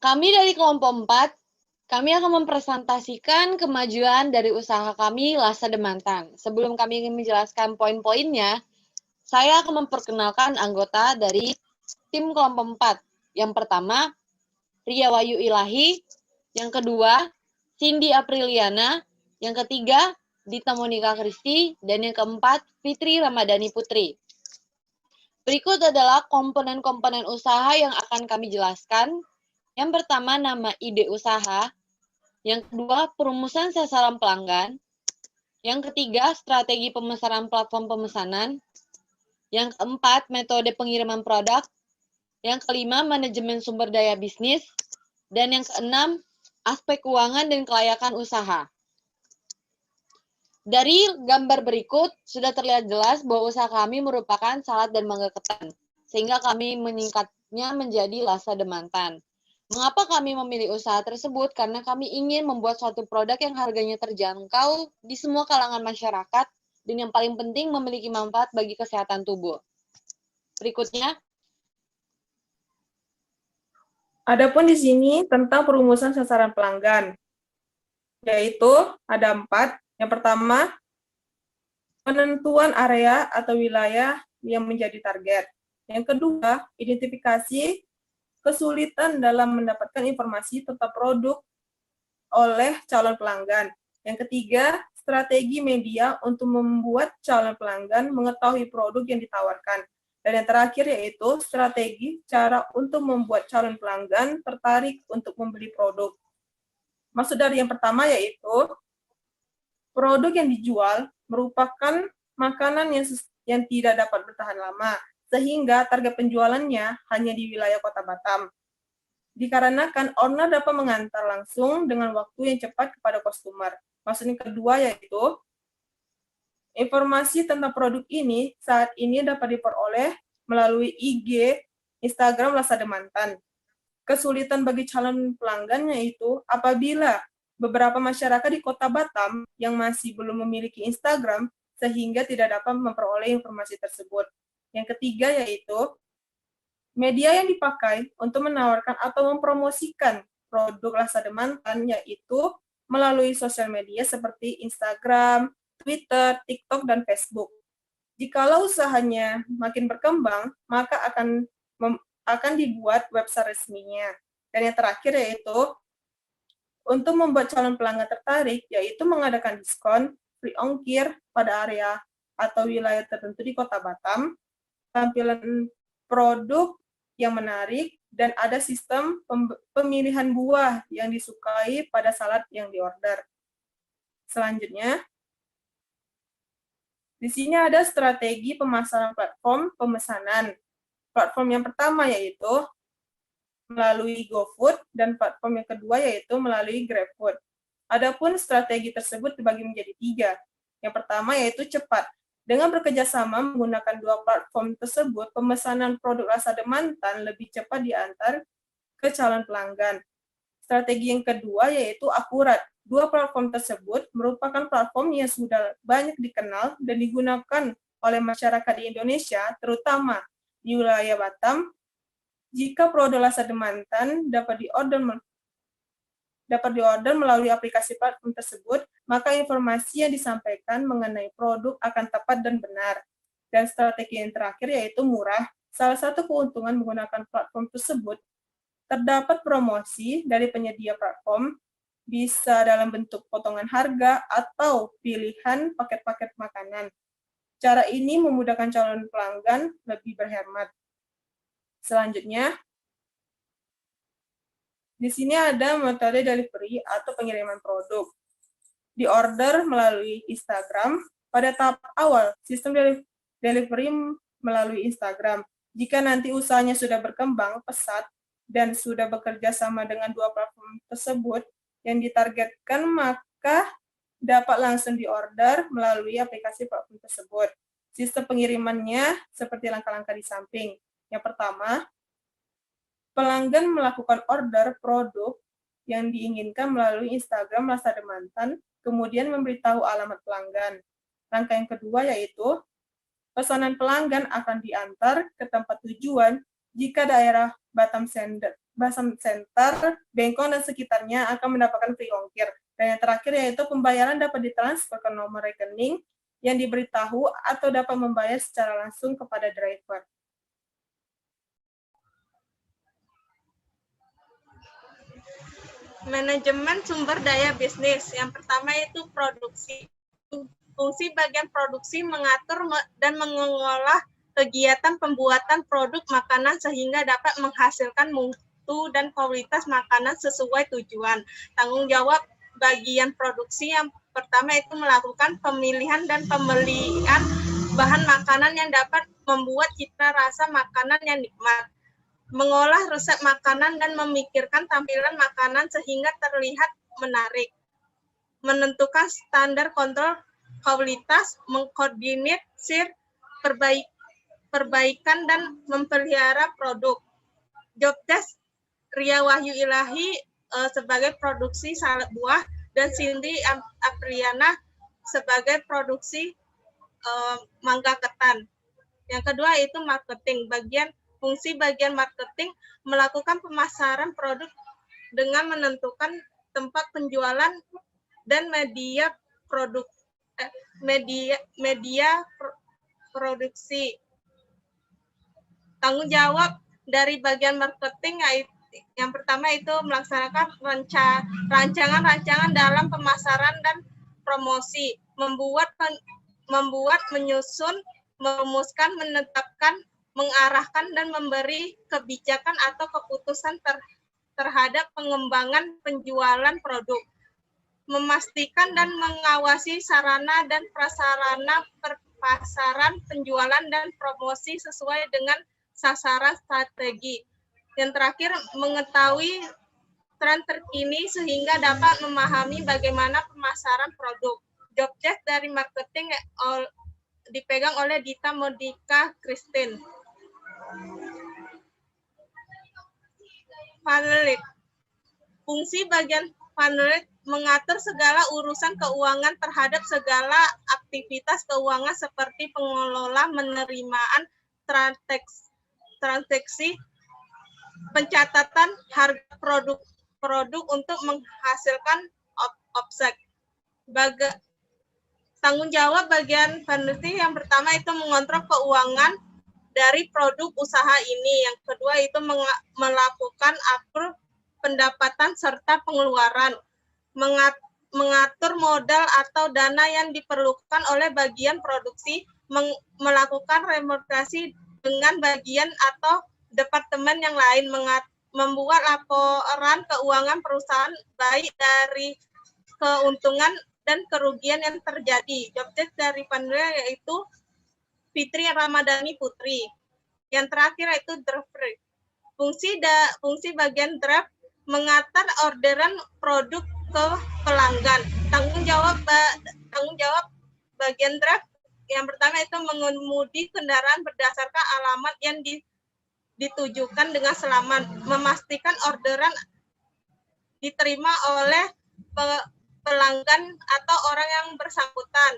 Kami dari kelompok 4, kami akan mempresentasikan kemajuan dari usaha kami Lasa Demantan. Sebelum kami ingin menjelaskan poin-poinnya, saya akan memperkenalkan anggota dari tim kelompok 4. Yang pertama, Ria Wayu Ilahi. Yang kedua, Cindy Apriliana. Yang ketiga, Dita Monika Kristi. Dan yang keempat, Fitri Ramadhani Putri. Berikut adalah komponen-komponen usaha yang akan kami jelaskan. Yang pertama, nama ide usaha. Yang kedua, perumusan sasaran pelanggan. Yang ketiga, strategi pemesanan platform pemesanan. Yang keempat, metode pengiriman produk. Yang kelima, manajemen sumber daya bisnis. Dan yang keenam, aspek keuangan dan kelayakan usaha. Dari gambar berikut, sudah terlihat jelas bahwa usaha kami merupakan salad dan mangga ketan, sehingga kami meningkatnya menjadi Lasa Demantan. Mengapa kami memilih usaha tersebut? Karena kami ingin membuat suatu produk yang harganya terjangkau di semua kalangan masyarakat, dan yang paling penting memiliki manfaat bagi kesehatan tubuh. Berikutnya. Adapun di sini tentang perumusan sasaran pelanggan, yaitu ada 4. Yang pertama, penentuan area atau wilayah yang menjadi target. Yang kedua, identifikasi kesulitan dalam mendapatkan informasi tentang produk oleh calon pelanggan. Yang ketiga, strategi media untuk membuat calon pelanggan mengetahui produk yang ditawarkan. Dan yang terakhir yaitu strategi cara untuk membuat calon pelanggan tertarik untuk membeli produk. Maksud dari yang pertama yaitu produk yang dijual merupakan makanan yang tidak dapat bertahan lama, sehingga target penjualannya hanya di wilayah Kota Batam. Dikarenakan owner dapat mengantar langsung dengan waktu yang cepat kepada customer. Maksud yang kedua yaitu informasi tentang produk ini saat ini dapat diperoleh melalui IG, Instagram Lasa Demantan. Kesulitan bagi calon pelanggan yaitu apabila beberapa masyarakat di Kota Batam yang masih belum memiliki Instagram sehingga tidak dapat memperoleh informasi tersebut. Yang ketiga yaitu media yang dipakai untuk menawarkan atau mempromosikan produk Lasa Demantan yaitu melalui sosial media seperti Instagram, Twitter, TikTok, dan Facebook. Jikalau usahanya makin berkembang, maka akan dibuat website resminya. Dan yang terakhir yaitu untuk membuat calon pelanggan tertarik, yaitu mengadakan diskon, free ongkir pada area atau wilayah tertentu di Kota Batam, tampilan produk yang menarik, dan ada sistem pemilihan buah yang disukai pada salad yang diorder. Selanjutnya, di sini ada strategi pemasaran platform pemesanan. Platform yang pertama yaitu melalui GoFood, dan platform yang kedua yaitu melalui GrabFood. Adapun strategi tersebut dibagi menjadi 3. Yang pertama yaitu cepat. Dengan bekerjasama menggunakan dua platform tersebut, pemesanan produk Lasa Demantan lebih cepat diantar ke calon pelanggan. Strategi yang kedua yaitu akurat. Dua platform tersebut merupakan platform yang sudah banyak dikenal dan digunakan oleh masyarakat di Indonesia, terutama di wilayah Batam. Jika produk Lasa Demantan dapat diorder melalui aplikasi platform tersebut, maka informasi yang disampaikan mengenai produk akan tepat dan benar. Dan strategi yang terakhir yaitu murah. Salah satu keuntungan menggunakan platform tersebut, terdapat promosi dari penyedia platform, bisa dalam bentuk potongan harga atau pilihan paket-paket makanan. Cara ini memudahkan calon pelanggan lebih berhemat. Selanjutnya, di sini ada metode delivery atau pengiriman produk. Di order melalui Instagram. Pada tahap awal, sistem delivery melalui Instagram. Jika nanti usahanya sudah berkembang pesat dan sudah bekerja sama dengan dua platform tersebut yang ditargetkan, maka dapat langsung diorder melalui aplikasi platform tersebut. Sistem pengirimannya seperti langkah-langkah di samping. Yang pertama, pelanggan melakukan order produk yang diinginkan melalui Instagram Lasa Demantan, kemudian memberitahu alamat pelanggan. Langkah yang kedua yaitu pesanan pelanggan akan diantar ke tempat tujuan jika daerah Batam Basam Center, Bengkong, dan sekitarnya akan mendapatkan free ongkir. Dan yang terakhir yaitu pembayaran dapat ditransfer ke nomor rekening yang diberitahu atau dapat membayar secara langsung kepada driver. Manajemen sumber daya bisnis. Yang pertama itu produksi. Fungsi bagian produksi mengatur dan mengelola kegiatan pembuatan produk makanan sehingga dapat menghasilkan mutu dan kualitas makanan sesuai tujuan. Tanggung jawab bagian produksi yang pertama itu melakukan pemilihan dan pembelian bahan makanan yang dapat membuat cita rasa makanan yang nikmat. Mengolah resep makanan dan memikirkan tampilan makanan sehingga terlihat menarik. Menentukan standar kontrol kualitas, mengkoordinir perbaikan dan memelihara produk. Job desk Ria Wahyu Ilahi sebagai produksi salad buah dan Cindy Apriana sebagai produksi mangga ketan. Yang kedua itu marketing. Fungsi bagian marketing melakukan pemasaran produk dengan menentukan tempat penjualan dan media produksi. Tanggung jawab dari bagian marketing yang pertama itu melaksanakan rancangan-rancangan dalam pemasaran dan promosi, membuat, menyusun, merumuskan, menetapkan, mengarahkan dan memberi kebijakan atau keputusan terhadap pengembangan penjualan produk, memastikan dan mengawasi sarana dan prasarana perpasaran, penjualan dan promosi sesuai dengan sasaran strategi. Yang terakhir, mengetahui tren terkini sehingga dapat memahami bagaimana pemasaran produk. Job desk dari marketing dipegang oleh Dita Modika Christine. Funnel. Fungsi bagian funnel mengatur segala urusan keuangan terhadap segala aktivitas keuangan seperti pengelola penerimaan, transaksi, pencatatan harga produk untuk menghasilkan offset. Tanggung jawab bagian funnel yang pertama itu mengontrol keuangan dari produk usaha ini. Yang kedua itu melakukan atur pendapatan serta pengeluaran, mengatur modal atau dana yang diperlukan oleh bagian produksi, melakukan remunerasi dengan bagian atau departemen yang lain, membuat laporan keuangan perusahaan baik dari keuntungan dan kerugian yang terjadi. Job desk dari panel yaitu Fitri Ramadhani Putri. Yang terakhir yaitu draft. Fungsi bagian draft mengatur orderan produk ke pelanggan. Tanggung jawab bagian draft yang pertama itu mengemudi kendaraan berdasarkan alamat yang ditujukan dengan selamat, memastikan orderan diterima oleh pelanggan atau orang yang bersangkutan,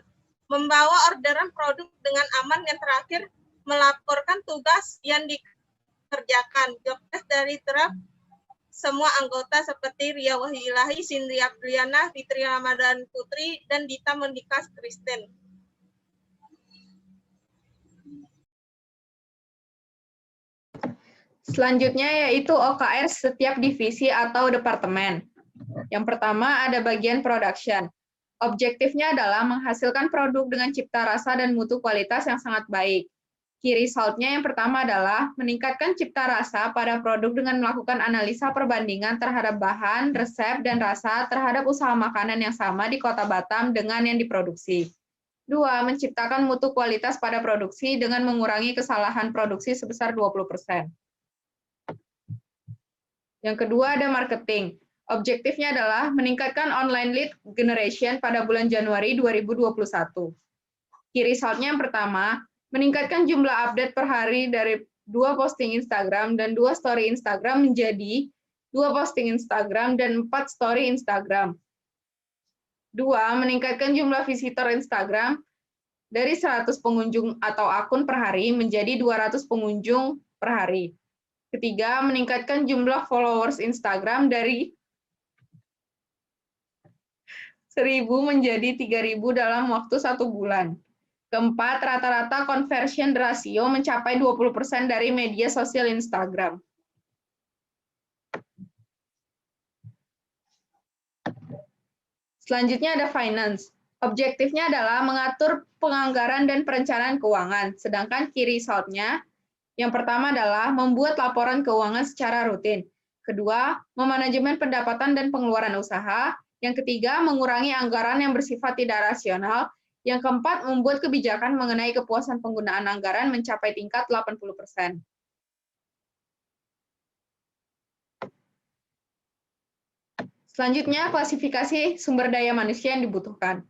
membawa orderan produk dengan aman. Yang terakhir, melaporkan tugas yang dikerjakan. Job desk dari draft semua anggota seperti Ria Wahyu Ilahi, Cindy Apriana, Fitri Ramadhani Putri, dan Dita Modika Christine. Selanjutnya yaitu OKR setiap divisi atau departemen. Yang pertama ada bagian production. Objektifnya adalah menghasilkan produk dengan cipta rasa dan mutu kualitas yang sangat baik. Key result-nya yang pertama adalah meningkatkan cipta rasa pada produk dengan melakukan analisa perbandingan terhadap bahan, resep, dan rasa terhadap usaha makanan yang sama di Kota Batam dengan yang diproduksi. 2. Menciptakan mutu kualitas pada produksi dengan mengurangi kesalahan produksi sebesar 20%. Yang kedua ada marketing. Objektifnya adalah meningkatkan online lead generation pada bulan Januari 2021. Key result-nya yang pertama, meningkatkan jumlah update per hari dari 2 posting Instagram dan 2 story Instagram menjadi 2 posting Instagram dan 4 story Instagram. 2. Meningkatkan jumlah visitor Instagram dari 100 pengunjung atau akun per hari menjadi 200 pengunjung per hari. Ketiga, meningkatkan jumlah followers Instagram dari 1.000 menjadi 3.000 dalam waktu 1 bulan. Keempat, rata-rata conversion ratio mencapai 20% dari media sosial Instagram. Selanjutnya ada finance. Objektifnya adalah mengatur penganggaran dan perencanaan keuangan. Sedangkan key result-nya, yang pertama adalah membuat laporan keuangan secara rutin. Kedua, memanajemen pendapatan dan pengeluaran usaha. Yang ketiga, mengurangi anggaran yang bersifat tidak rasional. Yang keempat, membuat kebijakan mengenai kepuasan penggunaan anggaran mencapai tingkat 80%. Selanjutnya, klasifikasi sumber daya manusia yang dibutuhkan.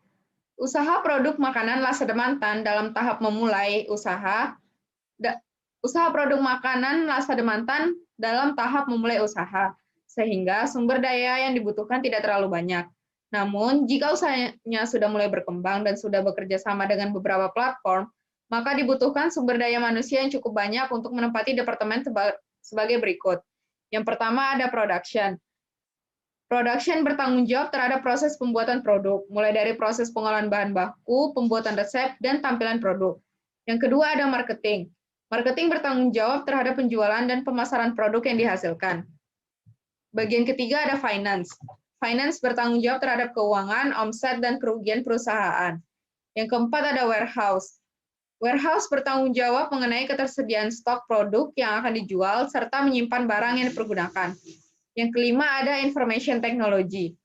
Usaha produk makanan Lasa Demantan dalam tahap memulai usaha. Usaha produk makanan Lasa Demantan dalam tahap memulai usaha, sehingga sumber daya yang dibutuhkan tidak terlalu banyak. Namun, jika usahanya sudah mulai berkembang dan sudah bekerja sama dengan beberapa platform, maka dibutuhkan sumber daya manusia yang cukup banyak untuk menempati departemen sebagai berikut. Yang pertama ada production. Production bertanggung jawab terhadap proses pembuatan produk, mulai dari proses pengolahan bahan baku, pembuatan resep, dan tampilan produk. Yang kedua ada marketing. Marketing bertanggung jawab terhadap penjualan dan pemasaran produk yang dihasilkan. Bagian ketiga ada finance. Finance bertanggung jawab terhadap keuangan, omset, dan kerugian perusahaan. Yang keempat ada warehouse. Warehouse bertanggung jawab mengenai ketersediaan stok produk yang akan dijual, serta menyimpan barang yang dipergunakan. Yang kelima ada information technology.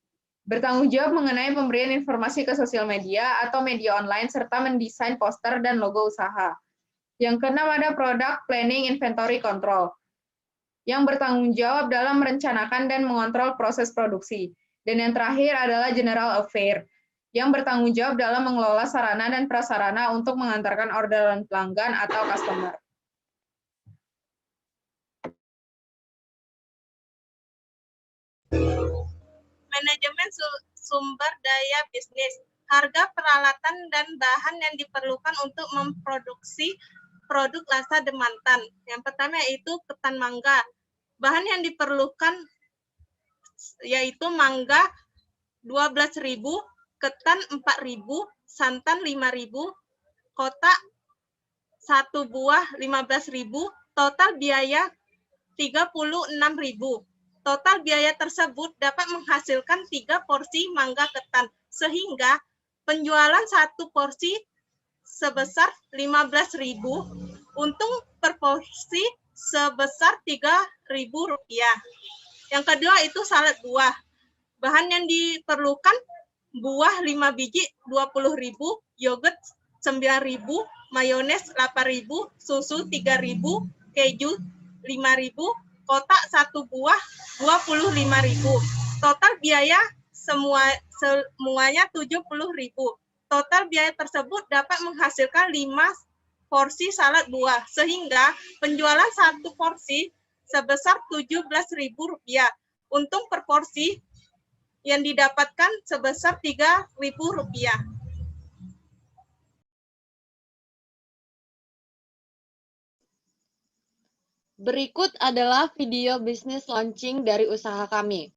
Bertanggung jawab mengenai pemberian informasi ke sosial media atau media online, serta mendesain poster dan logo usaha. Yang keenam ada product planning inventory control, yang bertanggung jawab dalam merencanakan dan mengontrol proses produksi. Dan yang terakhir adalah general affair, yang bertanggung jawab dalam mengelola sarana dan prasarana untuk mengantarkan orderan pelanggan atau customer. Manajemen sumber daya bisnis, harga peralatan dan bahan yang diperlukan untuk memproduksi produk Lasa Demantan. Yang pertama yaitu ketan mangga. Bahan yang diperlukan yaitu mangga 12.000, ketan 4.000, santan 5.000, kotak 1 buah 15.000, total biaya 36.000. Total biaya tersebut dapat menghasilkan 3 porsi mangga ketan, sehingga penjualan 1 porsi sebesar 15.000, untung per porsi sebesar Rp3.000. Yang kedua itu salad buah. Bahan yang diperlukan buah 5 biji 20.000, yogurt 9.000, mayones 8.000, susu 3.000, keju 5.000, kotak 1 buah 25.000. Total biaya semuanya 70.000. Total biaya tersebut dapat menghasilkan 5 porsi salad buah, sehingga penjualan 1 porsi sebesar Rp17.000. Untung per porsi yang didapatkan sebesar Rp3.000. Berikut adalah video bisnis launching dari usaha kami.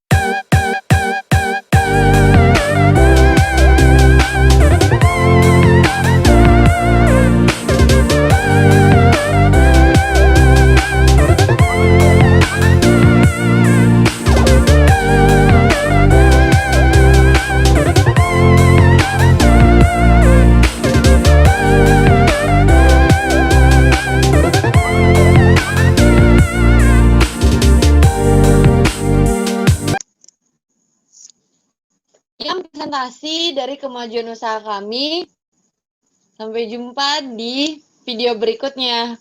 Presentasi dari kemajuan usaha kami. Sampai jumpa di video berikutnya.